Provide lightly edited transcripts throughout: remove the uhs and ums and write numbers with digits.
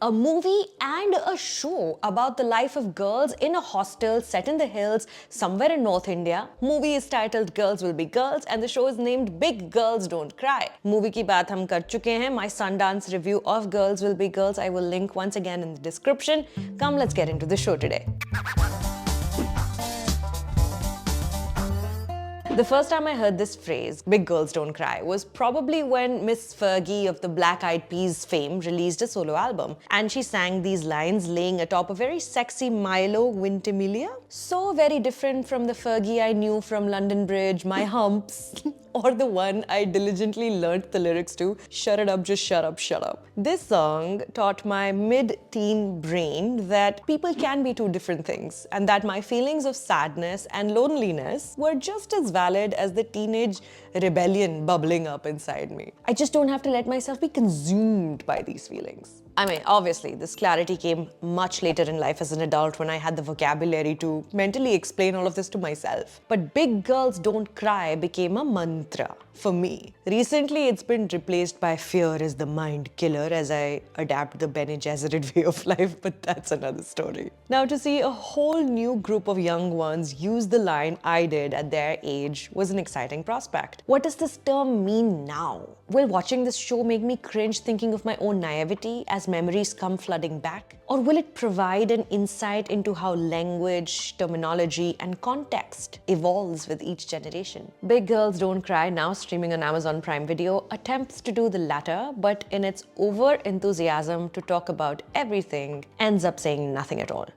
a movie and a show about the life of girls in a hostel set in the hills somewhere in North India. Movie is titled Girls Will Be Girls and the show is named Big Girls Don't Cry. Movie की बात हम कर चुके हैं. My Sundance review of Girls Will Be Girls I will link once again in the description. Come, let's get into the show today. The first time I heard this phrase, big girls don't cry, was probably when Miss Fergie of the Black Eyed Peas fame released a solo album. And she sang these lines laying atop a very sexy Milo Ventimiglia. So very different from the Fergie I knew from London Bridge, My Humps, or the one I diligently learnt the lyrics to, Shut It Up, Just Shut Up, Shut Up. This song taught my mid-teen brain that people can be two different things and that my feelings of sadness and loneliness were just as valid as the teenage rebellion bubbling up inside me. I just don't have to let myself be consumed by these feelings. I mean, obviously, this clarity came much later in life as an adult when I had the vocabulary to mentally explain all of this to myself. But Big Girls Don't Cry became a mantra for me. Recently, it's been replaced by Fear is the Mind Killer as I adapt the Bene Gesserit way of life, but that's another story. Now, to see a whole new group of young ones use the line I did at their age was an exciting prospect. What does this term mean now? Will watching this show make me cringe thinking of my own naivety as memories come flooding back? Or will it provide an insight into how language, terminology, and context evolves with each generation? Big Girls Don't Cry, now streaming on Amazon Prime Video, attempts to do the latter, but in its over-enthusiasm to talk about everything, ends up saying nothing at all.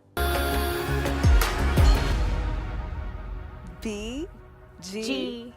BGDC.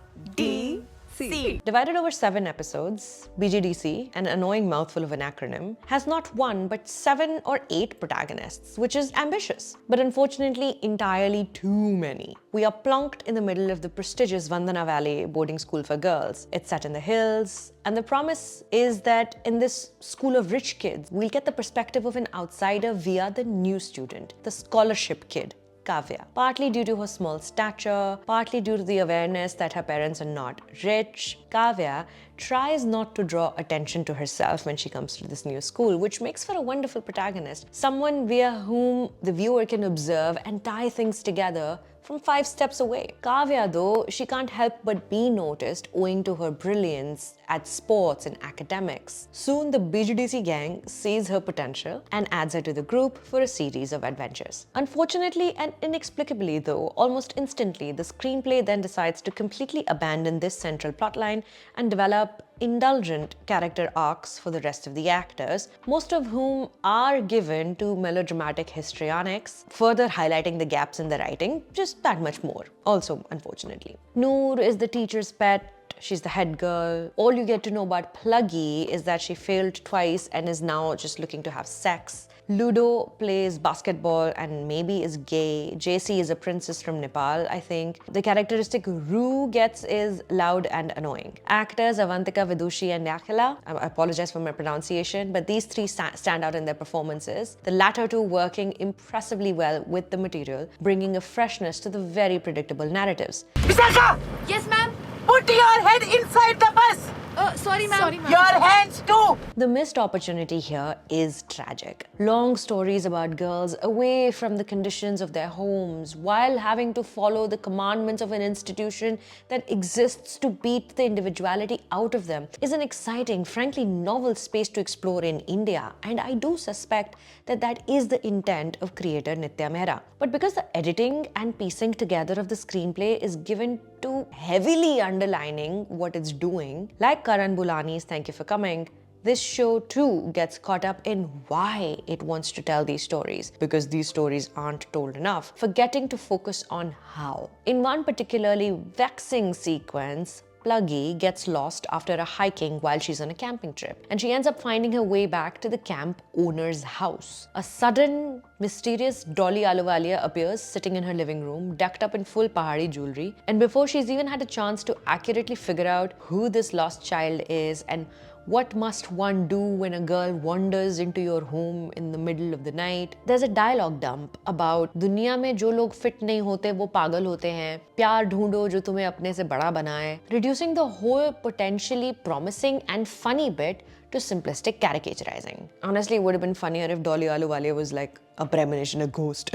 Divided over 7 episodes, BGDC, an annoying mouthful of an acronym, has not 1 but 7 or 8 protagonists, which is ambitious, but unfortunately entirely too many. We are plonked in the middle of the prestigious Vandana Valley boarding school for girls. It's set in the hills, and the promise is that in this school of rich kids, we'll get the perspective of an outsider via the new student, the scholarship kid, Kavya. Partly due to her small stature, partly due to the awareness that her parents are not rich, Kavya tries not to draw attention to herself when she comes to this new school, which makes for a wonderful protagonist, someone via whom the viewer can observe and tie things together from 5 steps away. Kavya, though, she can't help but be noticed owing to her brilliance at sports and academics. Soon, the BGDC gang sees her potential and adds her to the group for a series of adventures. Unfortunately and inexplicably, though, almost instantly, the screenplay then decides to completely abandon this central plotline and develop indulgent character arcs for the rest of the actors, most of whom are given to melodramatic histrionics, further highlighting the gaps in the writing, just that much more. Also, unfortunately. Noor is the teacher's pet. She's the head girl. All you get to know about Pluggy is that she failed twice and is now just looking to have sex. Ludo plays basketball and maybe is gay. JC is a princess from Nepal, I think. The characteristic Rue gets is loud and annoying. Actors Avantika, Vidushi and Yakhila, I apologize for my pronunciation, but these 3 stand out in their performances. The latter 2 working impressively well with the material, bringing a freshness to the very predictable narratives. Visakha! Yes, ma'am. Put your head inside the bus. Sorry, ma'am. Your hands too. The missed opportunity here is tragic. Long stories about girls away from the conditions of their homes while having to follow the commandments of an institution that exists to beat the individuality out of them is an exciting, frankly novel space to explore in India, and I do suspect that that is the intent of creator Nitya Mehra. But because the editing and piecing together of the screenplay is given to heavily underlining what it's doing, like Karan Boolani's Thank You for Coming, this show too gets caught up in why it wants to tell these stories, because these stories aren't told enough, forgetting to focus on how. In one particularly vexing sequence, Pluggy gets lost after a hiking while she's on a camping trip, and she ends up finding her way back to the camp owner's house. A sudden, mysterious Dolly Ahluwalia appears sitting in her living room, decked up in full pahadi jewelry, and before she's even had a chance to accurately figure out who this lost child is and what must one do when a girl wanders into your home in the middle of the night? There's a dialogue dump about दुनिया में जो लोग fit नहीं होते वो पागल होते हैं, प्यार ढूंढो जो तुम्हें अपने से बड़ा बनाए, reducing the whole potentially promising and funny bit to simplistic caricaturizing. Honestly, it would have been funnier if Dolly Ahluwalia was like a premonition, a ghost.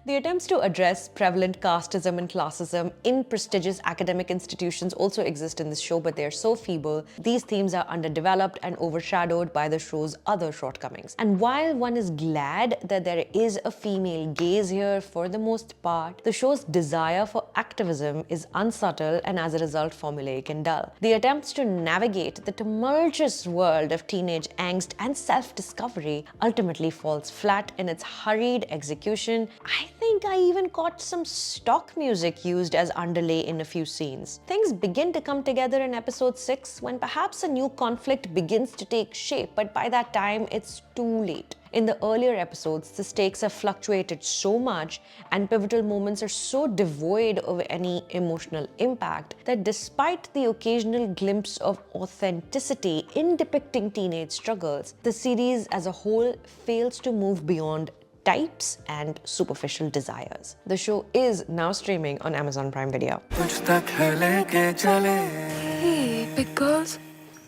The attempts to address prevalent casteism and classism in prestigious academic institutions also exist in this show, but they are so feeble. These themes are underdeveloped and overshadowed by the show's other shortcomings. And while one is glad that there is a female gaze here for the most part, the show's desire for activism is unsubtle and as a result formulaic and dull. The attempts to navigate the tumultuous world of teenage angst and self-discovery ultimately falls flat in its hurried execution. I think I even caught some stock music used as underlay in a few scenes. Things begin to come together in episode 6 when perhaps a new conflict begins to take shape, but by that time it's too late. In the earlier episodes, the stakes have fluctuated so much and pivotal moments are so devoid of any emotional impact that despite the occasional glimpse of authenticity in depicting teenage struggles, the series as a whole fails to move beyond types and superficial desires. The show is now streaming on Amazon Prime Video. Hey, big girls,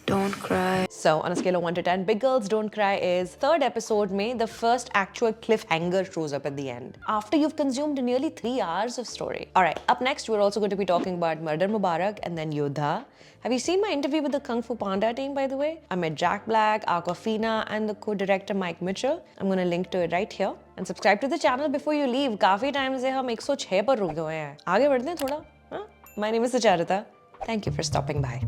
don't cry. So, on a scale of 1 to 10, Big Girls Don't Cry is third episode mein the first actual cliffhanger shows up at the end, after you've consumed nearly 3 hours of story. Alright, up next, we're also going to be talking about Murder Mubarak and then Yodha. Have you seen my interview with the Kung Fu Panda team, by the way? I met Jack Black, Aquafina, and the co-director Mike Mitchell. I'm going to link to it right here. And subscribe to the channel before you leave. काफी time से हम 106 पर रुक गए हैं. आगे बढ़ते हैं थोड़ा. My name is Sucharita. Thank you for stopping by.